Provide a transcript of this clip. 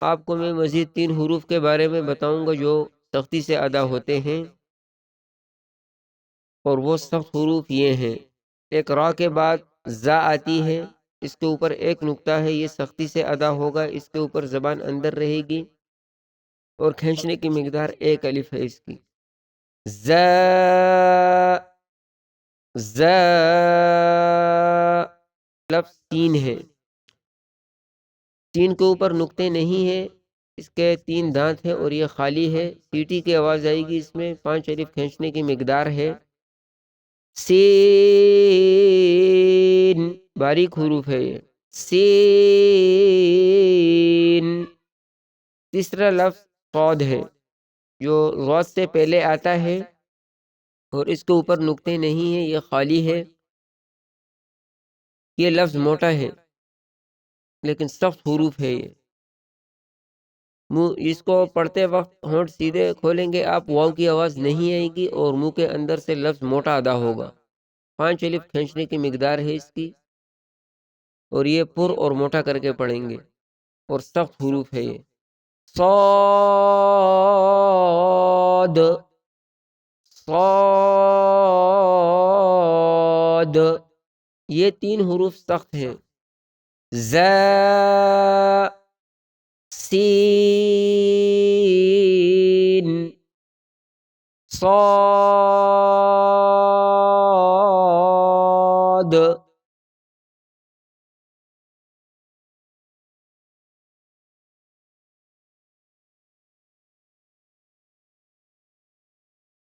آپ کو میں مزید 3 حروف کے بارے میں بتاؤں گا جو سختی سے ادا ہوتے ہیں، اور وہ سخت حروف یہ ہیں۔ ایک را کے بعد زا آتی ہے، اس کے اوپر ایک نقطہ ہے، یہ سختی سے ادا ہوگا، اس کے اوپر زبان اندر رہے گی اور کھینچنے کی مقدار 1 الف ہے اس کی۔ زا زا لفظ 3 ہے، 3 کے اوپر نقطے نہیں ہیں، اس کے 3 دانت ہیں اور یہ خالی ہے۔ سیٹی کی آواز آئے گی، اس میں 5 الف کھینچنے کی مقدار ہے۔ سین باریک حروف ہے یہ، سین۔ تیسرا لفظ صاد ہے، جو غوث سے پہلے آتا ہے اور اس کے اوپر نقطے نہیں ہیں، یہ خالی ہے۔ یہ لفظ موٹا ہے لیکن سخت حروف ہے یہ۔ اس کو پڑھتے وقت ہونٹ سیدھے کھولیں گے آپ، واو کی آواز نہیں آئے گی اور منہ کے اندر سے لفظ موٹا ادا ہوگا۔ 5 الف کھینچنے کی مقدار ہے اس کی، اور یہ پر اور موٹا کر کے پڑھیں گے، اور سخت حروف ہے یہ۔ صاد صاد، یہ 3 حروف سخت ہیں۔ زا سین صاد